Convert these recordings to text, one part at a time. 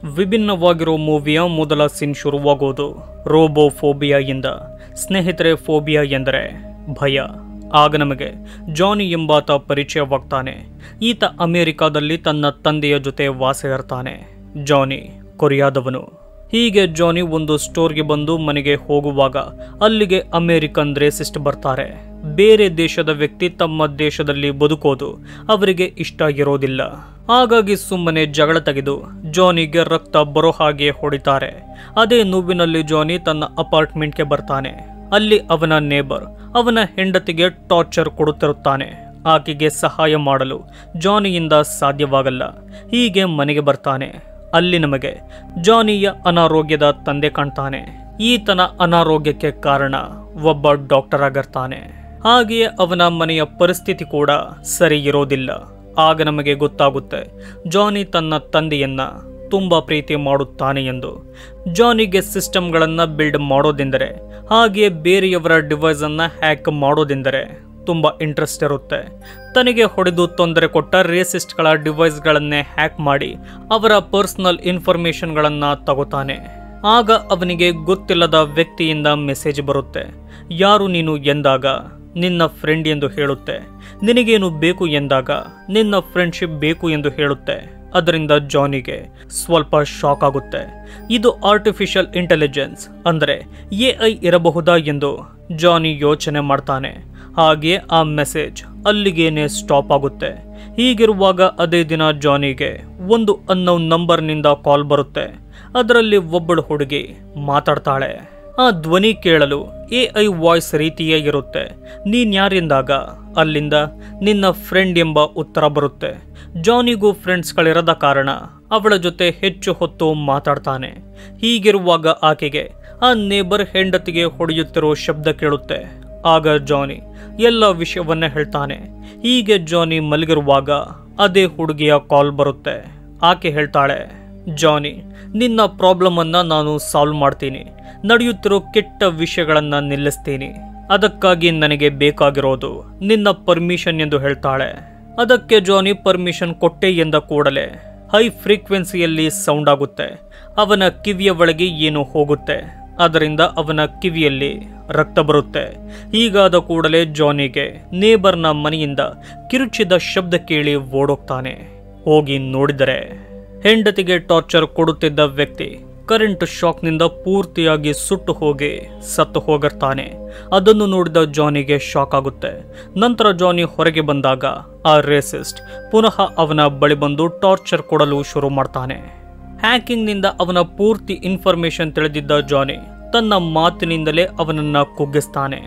ವಿಭಿನ್ನವಾಗಿರೋ ಮೂವಿಯ ಮೊದಲ ಸೀನ್ ಶುರುವಾಗೋದು ರೋಬೋಫೋಬಿಯಾ ಇಂದ. ಸ್ನೇಹಿತರೆ, ಫೋಬಿಯಾ ಎಂದರೆ ಭಯ. ಆಗ ನಮಗೆ ಜಾನಿ ಎಂಬಾತ ಪರಿಚಯವಾಗ್ತಾನೆ. ಈತ ಅಮೆರಿಕಾದಲ್ಲಿ ತನ್ನ ತಂದೆಯ ಜೊತೆ ವಾಸ ಇರ್ತಾನೆ. ಜಾನಿ ಕೊರಿಯಾದವನು. ಹೀಗೆ ಜಾನಿ ಒಂದು ಸ್ಟೋರ್ಗೆ ಬಂದು ಮನೆಗೆ ಹೋಗುವಾಗ ಅಲ್ಲಿಗೆ ಅಮೆರಿಕನ್ ರೇಸಿಸ್ಟ್ ಬರ್ತಾರೆ. ಬೇರೆ ದೇಶದ ವ್ಯಕ್ತಿ ತಮ್ಮ ದೇಶದಲ್ಲಿ ಬದುಕೋದು ಅವರಿಗೆ ಇಷ್ಟ ಇರೋದಿಲ್ಲ. ಹಾಗಾಗಿ ಸುಮ್ಮನೆ ಜಗಳ ತೆಗೆದು ಜಾನಿಗೆ ರಕ್ತ ಬರೋ ಹಾಗೆ ಹೊಡಿತಾರೆ. ಅದೇ ನೋವಿನಲ್ಲಿ ಜಾನಿ ತನ್ನ ಅಪಾರ್ಟ್ಮೆಂಟ್ಗೆ ಬರ್ತಾನೆ. ಅಲ್ಲಿ ಅವನ ನೇಬರ್ ಅವನ ಹೆಂಡತಿಗೆ ಟಾರ್ಚರ್ ಕೊಡುತ್ತಿರುತ್ತಾನೆ. ಆಕೆಗೆ ಸಹಾಯ ಮಾಡಲು ಜಾನಿಯಿಂದ ಸಾಧ್ಯವಾಗಲ್ಲ. ಹೀಗೆ ಮನೆಗೆ ಬರ್ತಾನೆ. ಅಲ್ಲಿ ನಮಗೆ ಜಾನಿಯ ಅನಾರೋಗ್ಯದ ತಂದೆ ಕಾಣ್ತಾನೆ. ಈತನ ಅನಾರೋಗ್ಯಕ್ಕೆ ಕಾರಣ ಒಬ್ಬ ಡಾಕ್ಟರ್ ಆಗಿರ್ತಾನೆ. ಹಾಗೆಯೇ ಅವನ ಮನೆಯ ಪರಿಸ್ಥಿತಿ ಕೂಡ ಸರಿ ಇರೋದಿಲ್ಲ. ಆಗ ನಮಗೆ ಗೊತ್ತಾಗುತ್ತೆ ಜಾನಿ ತನ್ನ ತಂದೆಯನ್ನ ತುಂಬಾ ಪ್ರೀತಿ ಮಾಡುತ್ತಾನೆ ಎಂದು. ಜಾನಿಗೆ ಸಿಸ್ಟಮ್ಗಳನ್ನು ಬಿಲ್ಡ್ ಮಾಡೋದೆಂದರೆ, ಹಾಗೆಯೇ ಬೇರೆಯವರ ಡಿವೈಸ್ ಅನ್ನ ಹ್ಯಾಕ್ ಮಾಡೋದೆಂದರೆ ತುಂಬಾ ಇಂಟ್ರೆಸ್ಟ್ ಇರುತ್ತೆ. ತನಗೆ ಹೊಡೆದು ತೊಂದರೆ ಕೊಟ್ಟ ರೇಸಿಸ್ಟ್ಗಳ ಡಿವೈಸ್ಗಳನ್ನೇ ಹ್ಯಾಕ್ ಮಾಡಿ ಅವರ ಪರ್ಸನಲ್ ಇನ್ಫಾರ್ಮೇಶನ್ಗಳನ್ನು ತಗೋತಾನೆ. ಆಗ ಅವನಿಗೆ ಗೊತ್ತಿಲ್ಲದ ವ್ಯಕ್ತಿಯಿಂದ ಮೆಸೇಜ್ ಬರುತ್ತೆ. ಯಾರು ನೀನು ಎಂದಾಗ ನಿನ್ನ ಫ್ರೆಂಡ್ ಎಂದು ಹೇಳುತ್ತೆ. ನಿನಗೇನು ಬೇಕು ಎಂದಾಗ ನಿನ್ನ ಫ್ರೆಂಡ್ಶಿಪ್ ಬೇಕು ಎಂದು ಹೇಳುತ್ತೆ. ಅದರಿಂದ ಜಾನಿಗೆ ಸ್ವಲ್ಪ ಶಾಕ್ ಆಗುತ್ತೆ. ಇದು ಆರ್ಟಿಫಿಷಿಯಲ್ ಇಂಟೆಲಿಜೆನ್ಸ್ ಅಂದರೆ AI ಇರಬಹುದಾ ಎಂದು ಜಾನಿ ಯೋಚನೆ ಮಾಡ್ತಾನೆ. ಹಾಗೆ ಆ ಮೆಸೇಜ್ ಅಲ್ಲಿಗೇನೆ ಸ್ಟಾಪ್ ಆಗುತ್ತೆ. ಹೀಗಿರುವಾಗ ಅದೇ ದಿನ ಜಾನಿಗೆ ಒಂದು ಅನ್ನೌನ್ ನಂಬರ್ನಿಂದ ಕಾಲ್ ಬರುತ್ತೆ. ಅದರಲ್ಲಿ ಒಬ್ಬಳು ಹುಡುಗಿ ಮಾತಾಡ್ತಾಳೆ. ಆ ಧ್ವನಿ ಕೇಳಲು AI ವಾಯ್ಸ್ ರೀತಿಯೇ ಇರುತ್ತೆ. ನೀನ್ ಯಾರೆಂದಾಗ ಅಲ್ಲಿಂದ ನಿನ್ನ ಫ್ರೆಂಡ್ ಎಂಬ ಉತ್ತರ ಬರುತ್ತೆ. ಜಾನಿಗೂ ಫ್ರೆಂಡ್ಸ್ಗಳಿರದ ಕಾರಣ ಅವಳ ಜೊತೆ ಹೆಚ್ಚು ಹೊತ್ತು ಮಾತಾಡ್ತಾನೆ. ಹೀಗಿರುವಾಗ ಆಕೆಗೆ ಆ ನೇಬರ್ ಹೆಂಡತಿಗೆ ಹೊಡೆಯುತ್ತಿರೋ ಶಬ್ದ ಕೇಳುತ್ತೆ. ಆಗ ಜಾನಿ ಎಲ್ಲ ವಿಷಯವನ್ನ ಹೇಳ್ತಾನೆ. ಹೀಗೆ ಜಾನಿ ಮಲಗಿರುವಾಗ ಅದೇ ಹುಡುಗಿಯ ಕಾಲ್ ಬರುತ್ತೆ. ಆಕೆ ಹೇಳ್ತಾಳೆ, ಜಾನಿ, ನಿನ್ನ ಪ್ರಾಬ್ಲಮ್ ಅನ್ನ ನಾನು ಸಾಲ್ವ್ ಮಾಡ್ತೀನಿ. ನಡೆಯುತ್ತಿರೋ ಕೆಟ್ಟ ವಿಷಯಗಳನ್ನ ನಿಲ್ಲಿಸ್ತೀನಿ. ಅದಕ್ಕಾಗಿ ನನಗೆ ಬೇಕಾಗಿರೋದು ನಿನ್ನ ಪರ್ಮಿಷನ್ ಎಂದು ಹೇಳ್ತಾಳೆ. ಅದಕ್ಕೆ ಜಾನಿ ಪರ್ಮಿಷನ್ ಕೊಟ್ಟೆ ಎಂದ ಕೂಡಲೇ ಹೈ ಫ್ರೀಕ್ವೆನ್ಸಿಯಲ್ಲಿ ಸೌಂಡ್ ಆಗುತ್ತೆ. ಅವನ ಕಿವಿಯ ಒಳಗೆ ಏನೋ ಹೋಗುತ್ತೆ. ಅದರಿಂದ ಅವನ ಕಿವಿಯಲ್ಲಿ ರಕ್ತ ಬರುತ್ತೆ. ಹೀಗಾದ ಕೂಡಲೇ ಜಾನಿಗೆ ನೇಬರ್ನ ಮನೆಯಿಂದ ಕಿರುಚಿದ ಶಬ್ದ ಕೇಳಿ ಓಡೋಗ್ತಾನೆ. ಹೋಗಿ ನೋಡಿದರೆ ಹೆಂಡತಿಗೆ ಟಾರ್ಚರ್ ಕೊಡುತ್ತಿದ್ದ ವ್ಯಕ್ತಿ ಕರೆಂಟ್ ಶಾಕ್ನಿಂದ ಪೂರ್ತಿಯಾಗಿ ಸುಟ್ಟು ಹೋಗಿ ಸತ್ತು ಹೋಗಿರ್ತಾನೆ. ಅದನ್ನು ನೋಡಿದ ಜಾನಿಗೆ ಶಾಕ್ ಆಗುತ್ತೆ. ನಂತರ ಜಾನಿ ಹೊರಗೆ ಬಂದಾಗ ಆ ರೇಸಿಸ್ಟ್ ಪುನಃ ಅವನ ಬಳಿ ಬಂದು ಟಾರ್ಚರ್ ಕೊಡಲು ಶುರು ಮಾಡ್ತಾನೆ. ಹ್ಯಾಕಿಂಗ್ನಿಂದ ಅವನ ಪೂರ್ತಿ ಇನ್ಫಾರ್ಮೇಶನ್ ತಿಳಿದಿದ್ದ ಜಾನಿ ತನ್ನ ಮಾತಿನಿಂದಲೇ ಅವನನ್ನ ಕುಗ್ಗಿಸ್ತಾನೆ.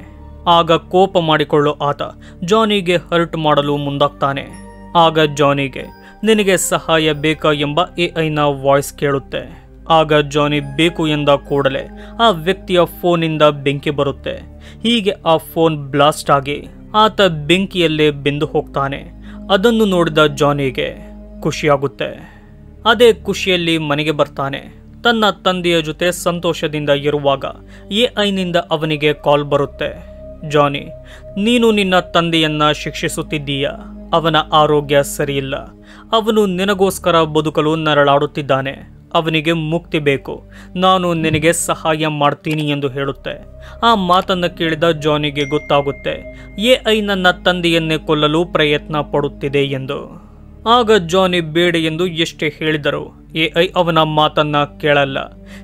ಆಗ ಕೋಪ ಮಾಡಿಕೊಳ್ಳೋ ಆತ ಜಾನಿಗೆ ಹರ್ಟ್ ಮಾಡಲು ಮುಂದಾಗ್ತಾನೆ. ಆಗ ಜಾನಿಗೆ ನಿನಗೆ ಸಹಾಯ ಬೇಕಾ ಎಂಬ AIನ ವಾಯ್ಸ್ ಕೇಳುತ್ತೆ. ಆಗ ಜಾನಿ ಬೇಕು ಎಂದ ಕೂಡಲೇ ಆ ವ್ಯಕ್ತಿಯ ಫೋನಿಂದ ಬೆಂಕಿ ಬರುತ್ತೆ. ಹೀಗೆ ಆ ಫೋನ್ ಬ್ಲಾಸ್ಟ್ ಆಗಿ ಆತ ಬೆಂಕಿಯಲ್ಲೇ ಬೆಂದು ಹೋಗ್ತಾನೆ. ಅದನ್ನು ನೋಡಿದ ಜಾನಿಗೆ ಖುಷಿಯಾಗುತ್ತೆ. ಅದೇ ಖುಷಿಯಲ್ಲಿ ಮನೆಗೆ ಬರ್ತಾನೆ. ತನ್ನ ತಂದೆಯ ಜೊತೆ ಸಂತೋಷದಿಂದ ಇರುವಾಗ AIನಿಂದ ಅವನಿಗೆ ಕಾಲ್ ಬರುತ್ತೆ. ಜಾನಿ, ನೀನು ನಿನ್ನ ತಂದೆಯನ್ನ ಶಿಕ್ಷಿಸುತ್ತಿದ್ದೀಯ. ಅವನ ಆರೋಗ್ಯ ಸರಿಯಿಲ್ಲ. ಅವನು ನಿನಗೋಸ್ಕರ ಬದುಕಲು ನರಳಾಡುತ್ತಿದ್ದಾನೆ. ಅವನಿಗೆ ಮುಕ್ತಿ ಬೇಕು. ನಾನು ನಿನಗೆ ಸಹಾಯ ಮಾಡ್ತೀನಿ ಎಂದು ಹೇಳುತ್ತೆ. ಆ ಮಾತನ್ನು ಕೇಳಿದ ಜಾನಿಗೆ ಗೊತ್ತಾಗುತ್ತೆ AI ನನ್ನ ತಂದೆಯನ್ನೇ ಕೊಲ್ಲಲು ಪ್ರಯತ್ನ ಪಡುತ್ತಿದೆ ಎಂದು. ಆಗ ಜಾನಿ ಬೇಡ ಎಂದು ಎಷ್ಟೇ ಹೇಳಿದರೂ AI ಅವನ ಮಾತನ್ನ ಕೇಳಲ್ಲ.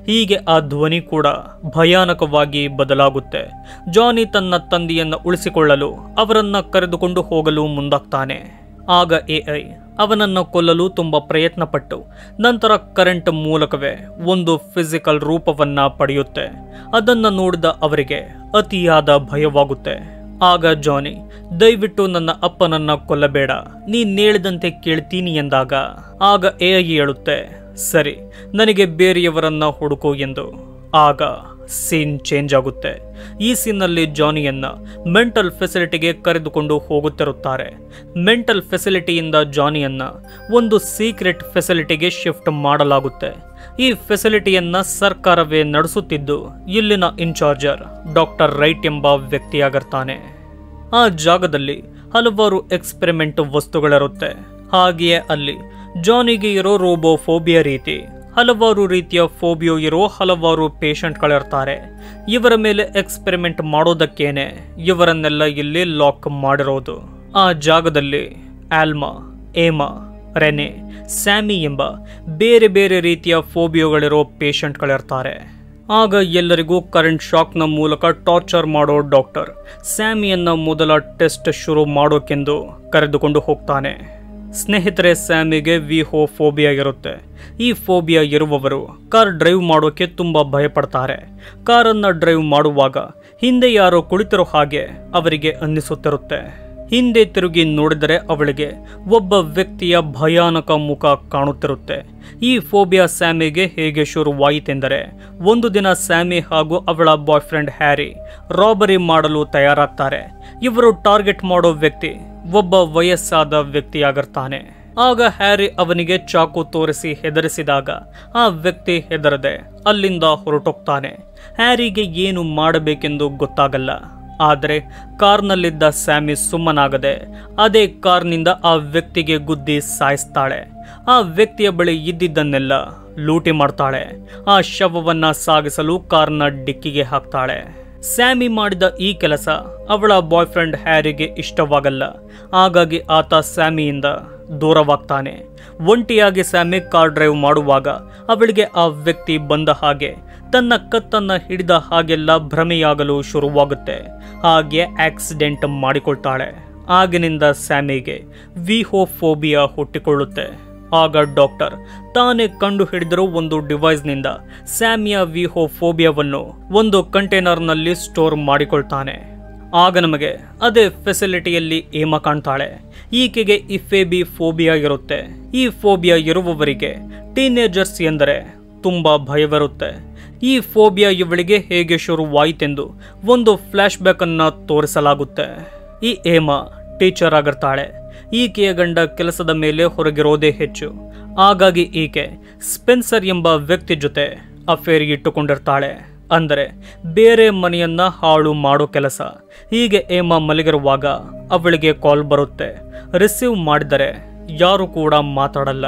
ಹೀಗೆ ಆ ಧ್ವನಿ ಕೂಡ ಭಯಾನಕವಾಗಿ ಬದಲಾಗುತ್ತೆ. ಜಾನಿ ತನ್ನ ತಂದೆಯನ್ನ ಉಳಿಸಿಕೊಳ್ಳಲು ಅವರನ್ನ ಕರೆದುಕೊಂಡು ಹೋಗಲು ಮುಂದಾಗ್ತಾನೆ. ಆಗ AI ಅವನನ್ನು ಕೊಲ್ಲಲು ತುಂಬಾ ಪ್ರಯತ್ನ ಪಟ್ಟು ನಂತರ ಕರೆಂಟ್ ಮೂಲಕವೇ ಒಂದು ಫಿಸಿಕಲ್ ರೂಪವನ್ನ ಪಡೆಯುತ್ತೆ. ಅದನ್ನ ನೋಡಿದ ಅವರಿಗೆ ಅತಿಯಾದ ಭಯವಾಗುತ್ತೆ. ಆಗ ಜಾನಿ, ದಯವಿಟ್ಟು ನನ್ನ ಅಪ್ಪನನ್ನ ಕೊಲ್ಲಬೇಡ, ನೀನ್ ಹೇಳಿದಂತೆ ಕೇಳ್ತೀನಿ ಎಂದಾಗ ಆಗ AI ಹೇಳುತ್ತೆ, ಸರಿ, ನನಗೆ ಬೇರೆಯವರನ್ನ ಹುಡುಕು ಎಂದು. ಆಗ ಸೀನ್ ಚೇಂಜ್ ಆಗುತ್ತೆ. ಈ ಸೀನ್ನಲ್ಲಿ ಜಾನಿಯನ್ನ ಮೆಂಟಲ್ ಫೆಸಿಲಿಟಿಗೆ ಕರೆದುಕೊಂಡು ಹೋಗುತ್ತಿರುತ್ತಾರೆ. ಮೆಂಟಲ್ ಫೆಸಿಲಿಟಿಯಿಂದ ಜಾನಿಯನ್ನ ಒಂದು ಸೀಕ್ರೆಟ್ ಫೆಸಿಲಿಟಿಗೆ ಶಿಫ್ಟ್ ಮಾಡಲಾಗುತ್ತೆ. ಈ ಫೆಸಿಲಿಟಿಯನ್ನ ಸರ್ಕಾರವೇ ನಡೆಸುತ್ತಿದ್ದು ಇಲ್ಲಿನ ಇನ್ಚಾರ್ಜರ್ ಡಾಕ್ಟರ್ ರೈಟ್ ಎಂಬ ವ್ಯಕ್ತಿಯಾಗಿರ್ತಾನೆ. ಆ ಜಾಗದಲ್ಲಿ ಹಲವಾರು ಎಕ್ಸ್ಪೆರಿಮೆಂಟ್ ವಸ್ತುಗಳಿರುತ್ತೆ. ಹಾಗೆಯೇ ಅಲ್ಲಿ ಜಾನಿಗೆ ಇರೋ ರೋಬೋಫೋಬಿಯಾ ರೀತಿ ಹಲವಾರು ರೀತಿಯ ಫೋಬಿಯೋ ಇರೋ ಹಲವಾರು ಪೇಷಂಟ್ಗಳಿರ್ತಾರೆ. ಇವರ ಮೇಲೆ ಎಕ್ಸ್ಪೆರಿಮೆಂಟ್ ಮಾಡೋದಕ್ಕೇನೆ ಇವರನ್ನೆಲ್ಲ ಇಲ್ಲಿ ಲಾಕ್ ಮಾಡಿರೋದು. ಆ ಜಾಗದಲ್ಲಿ ಆಲ್ಮಾ, ಏಮಾ, ರೆನೆ, ಸ್ಯಾಮಿ ಎಂಬ ಬೇರೆ ಬೇರೆ ರೀತಿಯ ಫೋಬಿಯೋಗಳಿರೋ ಪೇಷಂಟ್ಗಳಿರ್ತಾರೆ. ಆಗ ಎಲ್ಲರಿಗೂ ಕರೆಂಟ್ ಶಾಕ್ನ ಮೂಲಕ ಟಾರ್ಚರ್ ಮಾಡೋ ಡಾಕ್ಟರ್ ಸ್ಯಾಮಿಯನ್ನ ಮೊದಲ ಟೆಸ್ಟ್ ಶುರು ಮಾಡೋಕೆಂದು ಕರೆದುಕೊಂಡು ಹೋಗ್ತಾನೆ. ಸ್ನೇಹಿತರೆ, ಸ್ಯಾಮಿಗೆ ವಿಹೋ ಫೋಬಿಯಾ ಇರುತ್ತೆ. ಈ ಫೋಬಿಯಾ ಇರುವವರು ಕಾರ್ ಡ್ರೈವ್ ಮಾಡೋಕೆ ತುಂಬಾ ಭಯಪಡ್ತಾರೆ. ಕಾರನ್ನ ಡ್ರೈವ್ ಮಾಡುವಾಗ ಹಿಂದೆ ಯಾರೋ ಕುಳಿತಿರೋ ಹಾಗೆ ಅವರಿಗೆ ಅನ್ನಿಸುತ್ತಿರುತ್ತೆ. ಹಿಂದೆ ತಿರುಗಿ ನೋಡಿದರೆ ಅವಳಿಗೆ ಒಬ್ಬ ವ್ಯಕ್ತಿಯ ಭಯಾನಕ ಮುಖ ಕಾಣುತ್ತಿರುತ್ತೆ. ಈ ಫೋಬಿಯಾ ಸ್ಯಾಮಿಗೆ ಹೇಗೆ ಶುರುವಾಯಿತೆಂದರೆ, ಒಂದು ದಿನ ಸ್ಯಾಮಿ ಹಾಗೂ ಅವಳ ಬಾಯ್ ಫ್ರೆಂಡ್ ಹ್ಯಾರಿ ರಾಬರಿ ಮಾಡಲು ತಯಾರಾಗ್ತಾರೆ. ಇವರು ಟಾರ್ಗೆಟ್ ಮಾಡೋ ವ್ಯಕ್ತಿ ಒಬ್ಬ ವಯಸ್ಸಾದ ವ್ಯಕ್ತಿಯಾಗಿರ್ತಾನೆ. ಆಗ ಹ್ಯಾರಿ ಅವನಿಗೆ ಚಾಕು ತೋರಿಸಿ ಹೆದರಿಸಿದಾಗ ಆ ವ್ಯಕ್ತಿ ಹೆದರದೆ ಅಲ್ಲಿಂದ ಹೊರಟೋಗ್ತಾನೆ. ಹ್ಯಾರಿಗೆ ಏನು ಮಾಡಬೇಕೆಂದು ಗೊತ್ತಾಗಲ್ಲ. ಆದರೆ ಕಾರ್ನಲ್ಲಿದ್ದ ಸ್ಯಾಮಿ ಸುಮ್ಮನಾಗದೆ ಅದೇ ಕಾರ್ನಿಂದ ಆ ವ್ಯಕ್ತಿಗೆ ಗುದ್ದಿ ಸಾಯಿಸ್ತಾಳೆ. ಆ ವ್ಯಕ್ತಿಯ ಬಳಿ ಇದ್ದಿದ್ದನ್ನೆಲ್ಲ ಲೂಟಿ ಮಾಡ್ತಾಳೆ. ಆ ಶವವನ್ನ ಸಾಗಿಸಲು ಕಾರ್ನ ಡಿಕ್ಕಿಗೆ ಹಾಕ್ತಾಳೆ. ಸ್ಯಾಮಿ ಮಾಡಿದ ಈ ಕೆಲಸ ಅವಳ ಬಾಯ್ ಫ್ರೆಂಡ್ ಹ್ಯಾರಿಗೆ ಇಷ್ಟವಾಗಲ್ಲ. ಹಾಗಾಗಿ ಆತ ಸ್ಯಾಮಿಯಿಂದ ದೂರವಾಗ್ತಾನೆ. ಒಂಟಿಯಾಗಿ ಸ್ಯಾಮಿ ಕಾರ್ ಡ್ರೈವ್ ಮಾಡುವಾಗ ಅವಳಿಗೆ ಆ ವ್ಯಕ್ತಿ ಬಂದ ಹಾಗೆ, ತನ್ನ ಕತ್ತನ್ನ ಹಿಡಿದ ಹಾಗೆಲ್ಲ ಭ್ರಮೆಯಾಗಲು ಶುರುವಾಗುತ್ತೆ. ಹಾಗೆ ಆಕ್ಸಿಡೆಂಟ್ ಮಾಡಿಕೊಳ್ತಾಳೆ. ಆಗಿನಿಂದ ಸ್ಯಾಮಿಗೆ ವಿಹೋಫೋಬಿಯಾ ಹುಟ್ಟಿಕೊಳ್ಳುತ್ತೆ. ಆಗ ಡಾಕ್ಟರ್ ತಾನೇ ಕಂಡು ಹಿಡಿದಿರೋ ಒಂದು ಡಿವೈಸ್ನಿಂದ ಸ್ಯಾಮಿಯ ವಿಹೋಫೋಬಿಯಾವನ್ನು ಒಂದು ಕಂಟೈನರ್ನಲ್ಲಿ ಸ್ಟೋರ್ ಮಾಡಿಕೊಳ್ತಾನೆ. ಆಗ ನಮಗೆ ಅದೇ ಫೆಸಿಲಿಟಿಯಲ್ಲಿ ಏಮಾ ಕಾಣ್ತಾಳೆ. ಈಕೆಗೆ ಇಫೆಬಿ ಫೋಬಿಯಾ ಇರುತ್ತೆ. ಈ ಫೋಬಿಯಾ ಇರುವವರಿಗೆ ಟೀನೇಜರ್ಸ್ ಎಂದರೆ ತುಂಬಾ ಭಯವಿರುತ್ತೆ. ಈ ಫೋಬಿಯಾ ಇವಳಿಗೆ ಹೇಗೆ ಶುರುವಾಯಿತೆಂದು ಒಂದು ಫ್ಲಾಶ್ ಬ್ಯಾಕ್ ಅನ್ನ ತೋರಿಸಲಾಗುತ್ತೆ. ಈ ಏಮಾ ಟೀಚರ್ ಆಗಿರ್ತಾಳೆ. ಈಕೆಯ ಗಂಡ ಕೆಲಸದ ಮೇಲೆ ಹೊರಗಿರೋದೇ ಹೆಚ್ಚು. ಹಾಗಾಗಿ ಈಕೆ ಸ್ಪೆನ್ಸರ್ ಎಂಬ ವ್ಯಕ್ತಿ ಜೊತೆ ಅಫೇರ್ ಇಟ್ಟುಕೊಂಡಿರ್ತಾಳೆ. ಅಂದರೆ ಬೇರೆ ಮನೆಯನ್ನ ಹಾಳು ಮಾಡೋ ಕೆಲಸ. ಹೀಗೆ ಏಮಾ ಮಲಗಿರುವಾಗ ಅವಳಿಗೆ ಕಾಲ್ ಬರುತ್ತೆ. ರಿಸೀವ್ ಮಾಡಿದರೆ ಯಾರು ಕೂಡ ಮಾತಾಡಲ್ಲ.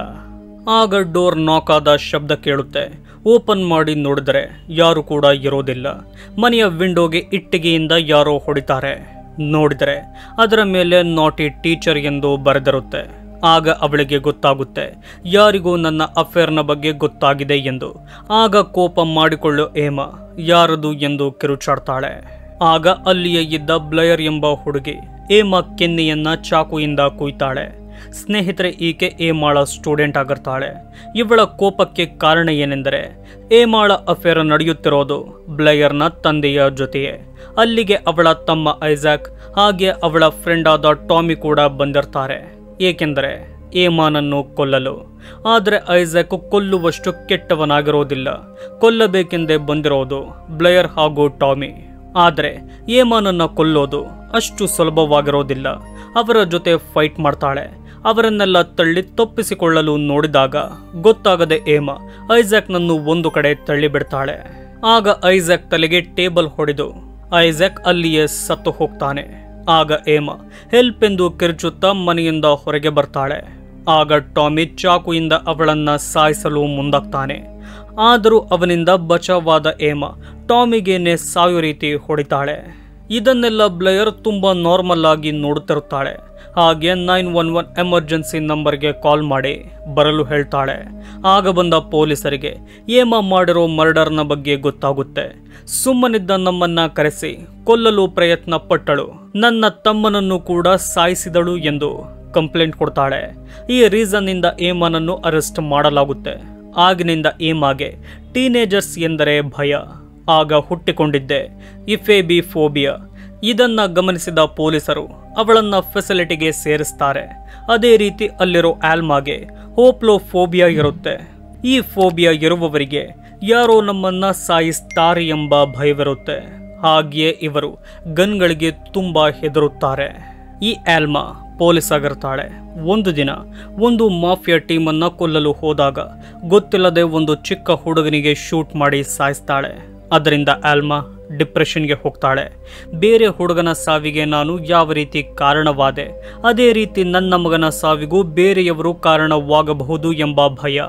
ಆಗ ಡೋರ್ ನಾಕ್ ಆದ ಶಬ್ದ ಕೇಳುತ್ತೆ. ಓಪನ್ ಮಾಡಿ ನೋಡಿದರೆ ಯಾರು ಕೂಡ ಇರೋದಿಲ್ಲ. ಮನೆಯ ವಿಂಡೋಗೆ ಇಟ್ಟಿಗೆಯಿಂದ ಯಾರೋ ಹೊಡಿತಾರೆ. ನೋಡಿದರೆ ಅದರ ಮೇಲೆ ನಾಟಿ ಟೀಚರ್ ಎಂದು ಬರೆದಿರುತ್ತೆ. ಆಗ ಅವಳಿಗೆ ಗೊತ್ತಾಗುತ್ತೆ ಯಾರಿಗೂ ನನ್ನ ಅಫೇರ್ನ ಬಗ್ಗೆ ಗೊತ್ತಾಗಿದೆ ಎಂದು. ಆಗ ಕೋಪ ಮಾಡಿಕೊಳ್ಳೋ ಏಮಾ ಯಾರದು ಎಂದು ಕಿರುಚಾಡ್ತಾಳೆ. ಆಗ ಅಲ್ಲಿಯೇ ಇದ್ದ ಬ್ಲಯರ್ ಎಂಬ ಹುಡುಗಿ ಏಮಾ ಕೆನ್ನೆಯನ್ನ ಚಾಕುಯಿಂದ ಕುಯ್ತಾಳೆ. ಸ್ನೇಹಿತರೆ, ಈಕೆ ಏಮಾಳ ಸ್ಟೂಡೆಂಟ್ ಆಗಿರ್ತಾಳೆ. ಇವಳ ಕೋಪಕ್ಕೆ ಕಾರಣ ಏನೆಂದರೆ, ಏಮಾಳ ಅಫೇರ್ ನಡೆಯುತ್ತಿರೋದು ಬ್ಲಯರ್ನ ತಂದೆಯ ಜೊತೆಯೇ. ಅಲ್ಲಿಗೆ ಅವಳ ತಮ್ಮ ಐಸಾಕ್ ಹಾಗೆ ಅವಳ ಫ್ರೆಂಡ್ ಆದ ಟಾಮಿ ಕೂಡ ಬಂದಿರ್ತಾರೆ. ಏಕೆಂದರೆ ಏಮಾನನ್ನು ಕೊಲ್ಲಲು. ಆದರೆ ಐಸಾಕ್ ಕೊಲ್ಲುವಷ್ಟು ಕೆಟ್ಟವನಾಗಿರೋದಿಲ್ಲ. ಕೊಲ್ಲಬೇಕೆಂದೇ ಬಂದಿರೋದು ಬ್ಲಯರ್ ಹಾಗೂ ಟಾಮಿ. ಆದರೆ ಏಮಾನನ್ನ ಕೊಲ್ಲೋದು ಅಷ್ಟು ಸುಲಭವಾಗಿರೋದಿಲ್ಲ. ಅವರ ಜೊತೆ ಫೈಟ್ ಮಾಡ್ತಾಳೆ. ಅವರನ್ನೆಲ್ಲ ತಳ್ಳಿ ತಪ್ಪಿಸಿಕೊಳ್ಳಲು ನೋಡಿದಾಗ ಗೊತ್ತಾಗದೆ ಏಮಾ ಐಸಾಕ್ನನ್ನು ಒಂದು ಕಡೆ ತಳ್ಳಿಬಿಡ್ತಾಳೆ. ಆಗ ಐಸಾಕ್ ತಲೆಗೆ ಟೇಬಲ್ ಹೊಡೆದು ಐಸಾಕ್ ಅಲ್ಲಿಯೇ ಸತ್ತು ಹೋಗ್ತಾನೆ. ಆಗ ಏಮಾ ಹೆಲ್ಪ್ ಎಂದು ಕಿರುಚುತ್ತಾ ಮನೆಯಿಂದ ಹೊರಗೆ ಬರ್ತಾಳೆ. ಆಗ ಟಾಮಿ ಚಾಕುಯಿಂದ ಅವಳನ್ನ ಸಾಯಿಸಲು ಮುಂದಾಗ್ತಾನೆ. ಆದರೂ ಅವನಿಂದ ಬಚಾವಾದ ಏಮಾ ಟಾಮಿಗೇನೆ ಸಾಯೋ ರೀತಿ ಹೊಡಿತಾಳೆ. ಇದನ್ನೆಲ್ಲ ಬ್ಲಯರ್ ತುಂಬಾ ನಾರ್ಮಲ್ ಆಗಿ ನೋಡುತ್ತಿರುತ್ತಾಳೆ. ಹಾಗೆ 911 ಎಮರ್ಜೆನ್ಸಿ ನಂಬರ್ಗೆ ಕಾಲ್ ಮಾಡಿ ಬರಲು ಹೇಳ್ತಾಳೆ. ಆಗ ಬಂದ ಪೊಲೀಸರಿಗೆ ಏಮಾ ಮಾಡಿರೋ ಮರ್ಡರ್ನ ಬಗ್ಗೆ ಗೊತ್ತಾಗುತ್ತೆ. ಸುಮ್ಮನಿದ್ದ ನಮ್ಮನ್ನ ಕರೆಸಿ ಕೊಲ್ಲಲು ಪ್ರಯತ್ನ ಪಟ್ಟಳು, ನನ್ನ ತಮ್ಮನನ್ನು ಕೂಡ ಸಾಯಿಸಿದಳು ಎಂದು ಕಂಪ್ಲೇಂಟ್ ಕೊಡ್ತಾಳೆ. ಈ ರೀಸನ್ ಇಂದ ಏಮಾನನ್ನು ಅರೆಸ್ಟ್ ಮಾಡಲಾಗುತ್ತೆ. ಆಗಿನಿಂದ ಏಮಾಗೆ ಟೀನೇಜರ್ಸ್ ಎಂದರೆ ಭಯ. ಆಗ ಹುಟ್ಟಿಕೊಂಡಿದ್ದೆ ಇಫೆಬಿ ಫೋಬಿಯಾ. ಇದನ್ನ ಗಮನಿಸಿದ ಪೊಲೀಸರು ಅವಳನ್ನ ಫೆಸಿಲಿಟಿಗೆ ಸೇರಿಸ್ತಾರೆ. ಅದೇ ರೀತಿ ಅಲ್ಲಿರೋ ಆಲ್ಮಾಗೆ ಹೋಪ್ಲೋಫೋಬಿಯಾ ಇರುತ್ತೆ. ಈ ಫೋಬಿಯಾ ಇರುವವರಿಗೆ ಯಾರೋ ನಮ್ಮನ್ನ ಸಾಯಿಸ್ತಾರೆ ಎಂಬ ಭಯವಿರುತ್ತೆ. ಹಾಗೆಯೇ ಇವರು ಗನ್ಗಳಿಗೆ ತುಂಬಾ ಹೆದರುತ್ತಾರೆ. ಈ ಆಲ್ಮಾ ಪೊಲೀಸ್ ಆಗಿರ್ತಾಳೆ. ಒಂದು ದಿನ ಒಂದು ಮಾಫಿಯಾ ಟೀಮನ್ನ ಕೊಲ್ಲಲು ಹೋದಾಗ ಗೊತ್ತಿಲ್ಲದೆ ಒಂದು ಚಿಕ್ಕ ಹುಡುಗನಿಗೆ ಶೂಟ್ ಮಾಡಿ ಸಾಯಿಸ್ತಾಳೆ. ಅದರಿಂದ ಆಲ್ಮಾ ಡಿಪ್ರೆಷನ್ಗೆ ಹೋಗ್ತಾಳೆ. ಬೇರೆ ಹುಡುಗನ ಸಾವಿಗೆ ನಾನು ಯಾವ ರೀತಿ ಕಾರಣವಾದೆ, ಅದೇ ರೀತಿ ನನ್ನ ಮಗನ ಸಾವಿಗೂ ಬೇರೆಯವರು ಕಾರಣವಾಗಬಹುದು ಎಂಬ ಭಯ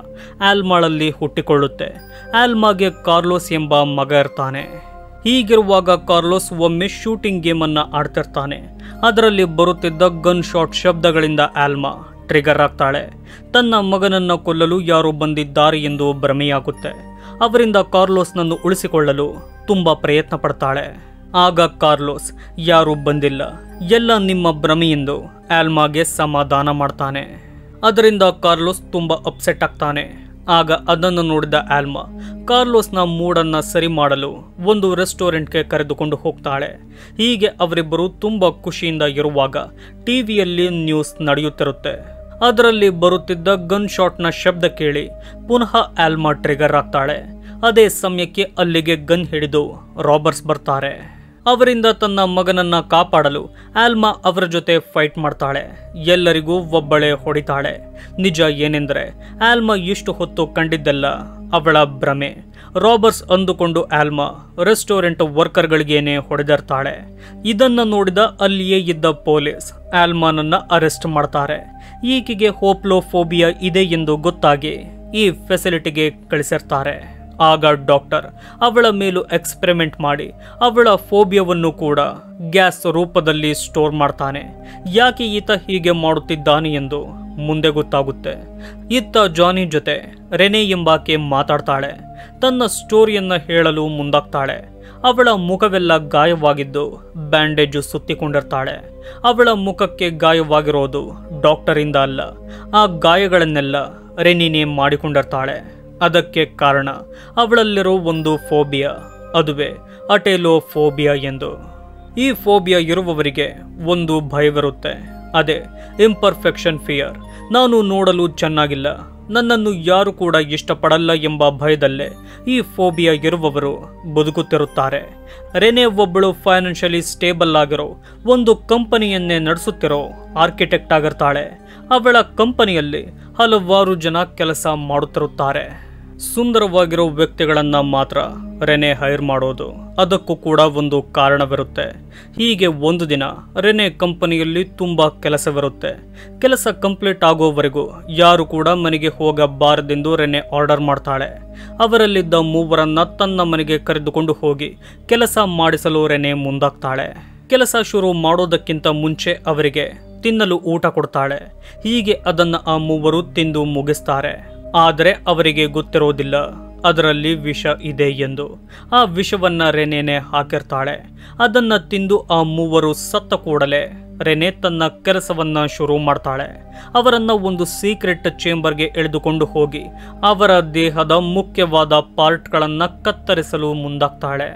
ಆಲ್ಮಾಳಲ್ಲಿ ಹುಟ್ಟಿಕೊಳ್ಳುತ್ತೆ. ಆಲ್ಮಾಗೆ ಕಾರ್ಲೋಸ್ ಎಂಬ ಮಗ ಇರ್ತಾನೆ. ಹೀಗಿರುವಾಗ ಕಾರ್ಲೋಸ್ ಒಮ್ಮೆ ಶೂಟಿಂಗ್ ಗೇಮ್ ಅನ್ನ ಆಡ್ತಿರ್ತಾನೆ. ಅದರಲ್ಲಿ ಬರುತ್ತಿದ್ದ ಗನ್ ಶಾಟ್ ಶಬ್ದಗಳಿಂದ ಆಲ್ಮಾ ಟ್ರಿಗರ್ ಆಗ್ತಾಳೆ. ತನ್ನ ಮಗನನ್ನ ಕೊಲ್ಲಲು ಯಾರೋ ಬಂದಿದ್ದಾರೆ ಎಂದು ಭ್ರಮೆಯಾಗುತ್ತೆ. ಅವರಿಂದ ಕಾರ್ಲೋಸ್ನನ್ನು ಉಳಿಸಿಕೊಳ್ಳಲು ತುಂಬಾ ಪ್ರಯತ್ನ ಪಡ್ತಾಳೆ. ಆಗ ಕಾರ್ಲೋಸ್ ಯಾರೂ ಬಂದಿಲ್ಲ, ಎಲ್ಲ ನಿಮ್ಮ ಭ್ರಮೆಯೆಂದು ಆಲ್ಮಾಗೆ ಸಮಾಧಾನ ಮಾಡ್ತಾನೆ. ಅದರಿಂದ ಕಾರ್ಲೋಸ್ ತುಂಬಾ ಅಪ್ಸೆಟ್ ಆಗ್ತಾನೆ. ಆಗ ಅದನ್ನು ನೋಡಿದ ಆಲ್ಮಾ ಕಾರ್ಲೋಸ್ನ ಮೂಡನ್ನ ಸರಿ ಮಾಡಲು ಒಂದು ರೆಸ್ಟೋರೆಂಟ್ಗೆ ಕರೆದುಕೊಂಡು ಹೋಗ್ತಾಳೆ. ಹೀಗೆ ಅವರಿಬ್ಬರು ತುಂಬಾ ಖುಷಿಯಿಂದ ಇರುವಾಗ ಟಿವಿಯಲ್ಲಿ ನ್ಯೂಸ್ ನಡೆಯುತ್ತಿರುತ್ತೆ. ಅದರಲ್ಲಿ ಬರುತ್ತಿದ್ದ ಗನ್ ಶಾಟ್ನ ಶಬ್ದ ಕೇಳಿ ಪುನಃ ಆಲ್ಮಾ ಟ್ರಿಗರ್ ಆಗ್ತಾಳೆ. ಅದೇ ಸಮಯಕ್ಕೆ ಅಲ್ಲಿಗೆ ಗನ್ ಹಿಡಿದು ರಾಬರ್ಸ್ ಬರ್ತಾರೆ. ಅವರಿಂದ ತನ್ನ ಮಗನನ್ನ ಕಾಪಾಡಲು ಆಲ್ಮಾ ಅವರ ಜೊತೆ ಫೈಟ್ ಮಾಡ್ತಾಳೆ. ಎಲ್ಲರಿಗೂ ಒಬ್ಬಳೇ ಹೊಡಿತಾಳೆ. ನಿಜ ಏನೆಂದರೆ ಆಲ್ಮಾ ಇಷ್ಟು ಹೊತ್ತು ಕಂಡಿದ್ದೆಲ್ಲ ಅವಳ ಭ್ರಮೆ. ರಾಬರ್ಸ್ ಅಂದುಕೊಂಡು ಆಲ್ಮಾ ರೆಸ್ಟೋರೆಂಟ್ ವರ್ಕರ್ಗಳಿಗೇನೆ ಹೊಡೆದಿರ್ತಾಳೆ. ಇದನ್ನು ನೋಡಿದ ಅಲ್ಲಿಯೇ ಇದ್ದ ಪೊಲೀಸ್ ಆಲ್ಮಾನನ್ನ ಅರೆಸ್ಟ್ ಮಾಡ್ತಾರೆ. ಈಕೆಗೆ ಹೋಪ್ಲೋಫೋಬಿಯಾ ಇದೆ ಎಂದು ಗೊತ್ತಾಗಿ ಈ ಫೆಸಿಲಿಟಿಗೆ ಕಳಿಸಿರ್ತಾರೆ. ಆಗ ಡಾಕ್ಟರ್ ಅವಳ ಮೇಲೂ ಎಕ್ಸ್ಪೆರಿಮೆಂಟ್ ಮಾಡಿ ಅವಳ ಫೋಬಿಯಾವನ್ನು ಕೂಡ ಗ್ಯಾಸ್ ರೂಪದಲ್ಲಿ ಸ್ಟೋರ್ ಮಾಡ್ತಾನೆ. ಯಾಕೆ ಈತ ಹೀಗೆ ಮಾಡುತ್ತಿದ್ದಾನೆ ಎಂದು ಮುಂದೆ ಗೊತ್ತಾಗುತ್ತೆ. ಇತ್ತ ಜಾನಿ ಜೊತೆ ರೆನೆ ಎಂಬಾಕೆ ಮಾತಾಡ್ತಾಳೆ. ತನ್ನ ಸ್ಟೋರಿಯನ್ನ ಹೇಳಲು ಮುಂದಾಗ್ತಾಳೆ. ಅವಳ ಮುಖವೆಲ್ಲ ಗಾಯವಾಗಿದ್ದು ಬ್ಯಾಂಡೇಜು ಸುತ್ತಿಕೊಂಡಿರ್ತಾಳೆ. ಅವಳ ಮುಖಕ್ಕೆ ಗಾಯವಾಗಿರೋದು ಡಾಕ್ಟರಿಂದ ಅಲ್ಲ, ಆ ಗಾಯಗಳನ್ನೆಲ್ಲ ರೆನಿನೇ ಮಾಡಿಕೊಂಡಿರ್ತಾಳೆ. ಅದಕ್ಕೆ ಕಾರಣ ಅವಳಲ್ಲಿರೋ ಒಂದು ಫೋಬಿಯಾ, ಅದುವೇ ಅಟೆಲೋಫೋಬಿಯಾ ಎಂದು. ಈ ಫೋಬಿಯಾ ಇರುವವರಿಗೆ ಒಂದು ಭಯವಿರುತ್ತೆ, ಅದೇ ಇಂಪರ್ಫೆಕ್ಷನ್ ಫಿಯರ್. ನಾನು ನೋಡಲು ಚೆನ್ನಾಗಿಲ್ಲ, ನನ್ನನ್ನು ಯಾರು ಕೂಡ ಇಷ್ಟಪಡಲ್ಲ ಎಂಬ ಭಯದಲ್ಲೇ ಈ ಫೋಬಿಯಾ ಇರುವವರು ಬದುಕುತ್ತಿರುತ್ತಾರೆ. ರೆನೆ ಒಬ್ಬಳು ಫೈನಾನ್ಷಿಯಲಿ ಸ್ಟೇಬಲ್ ಆಗಿರೋ ಒಂದು ಕಂಪನಿಯನ್ನೇ ನಡೆಸುತ್ತಿರೋ ಆರ್ಕಿಟೆಕ್ಟ್ ಆಗಿರ್ತಾಳೆ. ಅವಳ ಕಂಪನಿಯಲ್ಲಿ ಹಲವಾರು ಜನ ಕೆಲಸ ಮಾಡುತ್ತಿರುತ್ತಾರೆ. ಸುಂದರವಾಗಿರೋ ವ್ಯಕ್ತಿಗಳನ್ನ ಮಾತ್ರ ರೆನೆ ಹೈರ್ ಮಾಡೋದು. ಅದಕ್ಕೂ ಕೂಡ ಒಂದು ಕಾರಣವಿರುತ್ತೆ. ಹೀಗೆ ಒಂದು ದಿನ ರೆನೆ ಕಂಪನಿಯಲ್ಲಿ ತುಂಬಾ ಕೆಲಸವಿರುತ್ತೆ. ಕೆಲಸ ಕಂಪ್ಲೀಟ್ ಆಗೋವರೆಗೂ ಯಾರು ಕೂಡ ಮನೆಗೆ ಹೋಗಬಾರದೆಂದು ರೆನೆ ಆರ್ಡರ್ ಮಾಡ್ತಾಳೆ. ಅವರಲ್ಲಿದ್ದ ಮೂವರನ್ನ ತನ್ನ ಮನೆಗೆ ಕರೆದುಕೊಂಡು ಹೋಗಿ ಕೆಲಸ ಮಾಡಿಸಲು ರೆನೆ ಮುಂದಾಗ್ತಾಳೆ. ಕೆಲಸ ಶುರು ಮಾಡೋದಕ್ಕಿಂತ ಮುಂಚೆ ಅವರಿಗೆ ತಿನ್ನಲು ಊಟ ಕೊಡ್ತಾಳೆ. ಹೀಗೆ ಅದನ್ನ ಆ ಮೂವರು ತಿಂದು ಮುಗಿಸ್ತಾರೆ. ಆದರೆ ಅವರಿಗೆ ಗೊತ್ತಿರೋದಿಲ್ಲ ಅದರಲ್ಲಿ ವಿಷ ಇದೆ ಎಂದು. ಆ ವಿಷವನ್ನ ರೆನೆನೆ ಹಾಕಿರ್ತಾಳೆ. ಅದನ್ನ ತಿಂದು ಆ ಮೂವರು ಸತ್ತ ಕೂಡಲೇ ರೆನೆ ತನ್ನ ಕೆಲಸವನ್ನ ಶುರು ಮಾಡ್ತಾಳೆ. ಅವರನ್ನ ಒಂದು ಸೀಕ್ರೆಟ್ ಚೇಂಬರ್ಗೆ ಎಳೆದುಕೊಂಡು ಹೋಗಿ ಅವರ ದೇಹದ ಮುಖ್ಯವಾದ ಪಾರ್ಟ್ಗಳನ್ನ ಕತ್ತರಿಸಲು ಮುಂದಾಗ್ತಾಳೆ.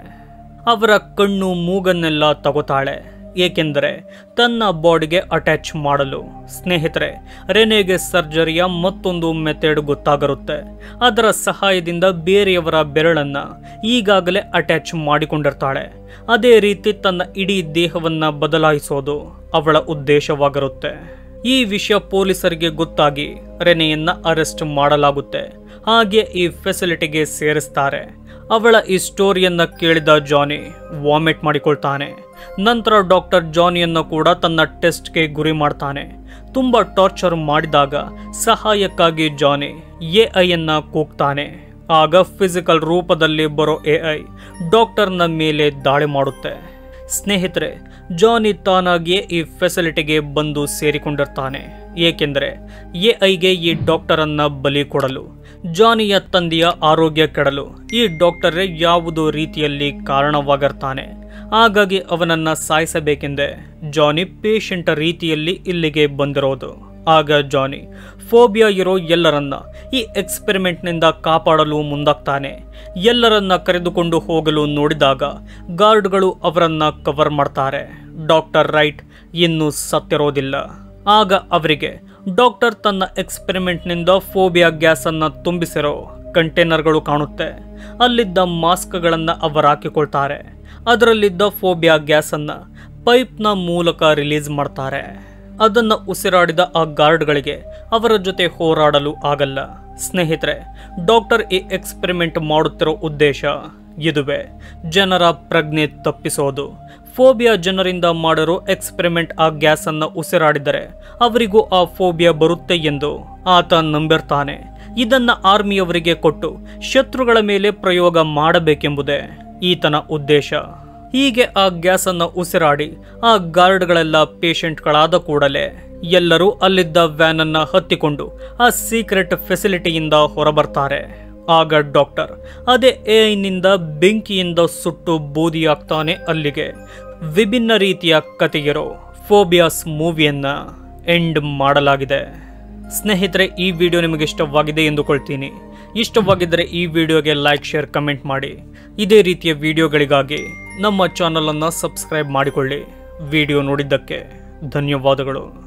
ಅವರ ಕಣ್ಣು ಮೂಗನ್ನೆಲ್ಲ ತಗೋತಾಳೆ, ಏಕೆಂದರೆ ತನ್ನ ಬಾಡಿಗೆ ಅಟ್ಯಾಚ್ ಮಾಡಲು. ಸ್ನೇಹಿತರೆ, ರೆನೆಗೆ ಸರ್ಜರಿಯ ಮತ್ತೊಂದು ಮೆಥಡ್ ಗೊತ್ತಾಗಿರುತ್ತೆ. ಅದರ ಸಹಾಯದಿಂದ ಬೇರೆಯವರ ಬೆರಳನ್ನ ಈಗಾಗಲೇ ಅಟ್ಯಾಚ್ ಮಾಡಿಕೊಂಡಿರ್ತಾಳೆ. ಅದೇ ರೀತಿ ತನ್ನ ಇಡೀ ದೇಹವನ್ನ ಬದಲಾಯಿಸೋದು ಅವಳ ಉದ್ದೇಶವಾಗಿರುತ್ತೆ. ಈ ವಿಷಯ ಪೊಲೀಸರಿಗೆ ಗೊತ್ತಾಗಿ ರೆನೆಯನ್ನ ಅರೆಸ್ಟ್ ಮಾಡಲಾಗುತ್ತೆ. ಹಾಗೆ ಈ ಫೆಸಿಲಿಟಿಗೆ ಸೇರಿಸ್ತಾರೆ. ಅವಳ ಈ ಸ್ಟೋರಿಯನ್ನ ಕೇಳಿದ ಜಾನಿ ವಾಮಿಟ್ ಮಾಡಿಕೊಳ್ತಾನೆ. ನಂತರ ಡಾಕ್ಟರ್ ಜಾನಿಯನ್ನು ಕೂಡ ತನ್ನ ಟೆಸ್ಟ್ಗೆ ಗುರಿ ಮಾಡ್ತಾನೆ. ತುಂಬಾ ಟಾರ್ಚರ್ ಮಾಡಿದಾಗ ಸಹಾಯಕ್ಕಾಗಿ ಜಾನಿ ಎಐ ಅನ್ನ ಕೂಗ್ತಾನೆ. ಆಗ ಫಿಸಿಕಲ್ ರೂಪದಲ್ಲಿ ಬರೋ ಎಐ ಡಾಕ್ಟರ್ನ ಮೇಲೆ ದಾಳಿ ಮಾಡುತ್ತೆ. ಸ್ನೇಹಿತರೆ, ಜಾನಿ ತಾನಾಗಿಯೇ ಈ ಫೆಸಿಲಿಟಿಗೆ ಬಂದು ಸೇರಿಕೊಂಡಿರ್ತಾನೆ. ಏಕೆಂದರೆ ಎಐಗೆ ಈ ಡಾಕ್ಟರ್ ಅನ್ನ ಬಲಿ ಕೊಡಲು, ಜಾನಿಯ ತಂದೆಯ ಆರೋಗ್ಯ ಕೆಡಲು ಈ ಡಾಕ್ಟರೇ ಯಾವುದೋ ರೀತಿಯಲ್ಲಿ ಕಾರಣವಾಗಿರ್ತಾನೆ. ಹಾಗಾಗಿ ಅವನನ್ನ ಸಾಯಿಸಬೇಕೆಂದೇ ಜಾನಿ ಪೇಷಂಟ್ ರೀತಿಯಲ್ಲಿ ಇಲ್ಲಿಗೆ ಬಂದಿರೋದು. ಆಗ ಜಾನಿ ಫೋಬಿಯಾ ಇರೋ ಎಲ್ಲರನ್ನ ಈ ಎಕ್ಸ್ಪೆರಿಮೆಂಟ್ನಿಂದ ಕಾಪಾಡಲು ಮುಂದಾಗ್ತಾನೆ. ಎಲ್ಲರನ್ನ ಕರೆದುಕೊಂಡು ಹೋಗಲು ನೋಡಿದಾಗ ಗಾರ್ಡ್ಗಳು ಅವರನ್ನ ಕವರ್ ಮಾಡ್ತಾರೆ. ಡಾಕ್ಟರ್ ರೈಟ್ ಇನ್ನೂ ಸತ್ತಿರೋದಿಲ್ಲ. ಆಗ ಅವರಿಗೆ ಡಾಕ್ಟರ್ ತನ್ನ ಎಕ್ಸ್ಪೆರಿಮೆಂಟ್ನಿಂದ ಫೋಬಿಯಾ ಗ್ಯಾಸ್ ಅನ್ನ ತುಂಬಿಸಿರೋ ಕಂಟೈನರ್ಗಳು ಕಾಣುತ್ತೆ. ಅಲ್ಲಿದ್ದ ಮಾಸ್ಕ್ಗಳನ್ನ ಅವರು ಹಾಕಿಕೊಳ್ತಾರೆ. ಅದರಲ್ಲಿದ್ದ ಫೋಬಿಯಾ ಗ್ಯಾಸ್ ಅನ್ನ ಪೈಪ್ನ ಮೂಲಕ ರಿಲೀಸ್ ಮಾಡ್ತಾರೆ. ಅದನ್ನ ಉಸಿರಾಡಿದ ಆ ಗಾರ್ಡ್ಗಳಿಗೆ ಅವರ ಜೊತೆ ಹೋರಾಡಲು ಆಗಲ್ಲ. ಸ್ನೇಹಿತರೆ, ಡಾಕ್ಟರ್ ಈ ಎಕ್ಸ್ಪೆರಿಮೆಂಟ್ ಮಾಡುತ್ತಿರೋ ಉದ್ದೇಶ ಇದುವೇ ಜನರ ಪ್ರಜ್ಞೆ ತಪ್ಪಿಸೋದು. ಫೋಬಿಯಾ ಜನರಿಂದ ಮಾಡರೋ ಎಕ್ಸ್ಪೆರಿಮೆಂಟ್ ಆ ಗ್ಯಾಸ್ ಅನ್ನು ಉಸಿರಾಡಿದರೆ ಅವರಿಗೂ ಆ ಫೋಬಿಯಾ ಬರುತ್ತೆ ಎಂದು ಆತ ನಂಬಿರ್ತಾನೆ. ಇದನ್ನ ಆರ್ಮಿಯವರಿಗೆ ಕೊಟ್ಟು ಶತ್ರುಗಳ ಮೇಲೆ ಪ್ರಯೋಗ ಮಾಡಬೇಕೆಂಬುದೇ ಈತನ ಉದ್ದೇಶ. ಹೀಗೆ ಆ ಗ್ಯಾಸ್ ಅನ್ನು ಉಸಿರಾಡಿ ಆ ಗಾರ್ಡ್ಗಳೆಲ್ಲ ಪೇಷಂಟ್ಗಳಾದ ಕೂಡಲೇ ಎಲ್ಲರೂ ಅಲ್ಲಿದ್ದ ವ್ಯಾನ್ ಅನ್ನ ಹತ್ತಿಕೊಂಡು ಆ ಸೀಕ್ರೆಟ್ ಫೆಸಿಲಿಟಿಯಿಂದ ಹೊರಬರ್ತಾರೆ. ಆಗ ಡಾಕ್ಟರ್ ಅದೇ ಎಐನಿಂದ ಬೆಂಕಿಯಿಂದ ಸುಟ್ಟು ಬೂದಿಯಾಗ್ತಾನೆ. ಅಲ್ಲಿಗೆ ವಿಭಿನ್ನ ರೀತಿಯ ಕಥೆಗಿರೋ ಫೋಬಿಯಾಸ್ ಮೂವಿಯನ್ನ ಎಂಡ್ ಮಾಡಲಾಗಿದೆ. ಸ್ನೇಹಿತರೆ, ಈ ವಿಡಿಯೋ ನಿಮಗೆ ಇಷ್ಟವಾಗಿದೆ ಎಂದುಕೊಳ್ತೀನಿ. ಇಷ್ಟವಾಗಿದ್ದರೆ ಈ ವಿಡಿಯೋಗೆ ಲೈಕ್, ಶೇರ್, ಕಮೆಂಟ್ ಮಾಡಿ. ಇದೇ ರೀತಿಯ ವಿಡಿಯೋಗಳಿಗಾಗಿ ನಮ್ಮ ಚಾನಲನ್ನು ಸಬ್ಸ್ಕ್ರೈಬ್ ಮಾಡಿಕೊಳ್ಳಿ. ವಿಡಿಯೋ ನೋಡಿದ್ದಕ್ಕೆ ಧನ್ಯವಾದಗಳು.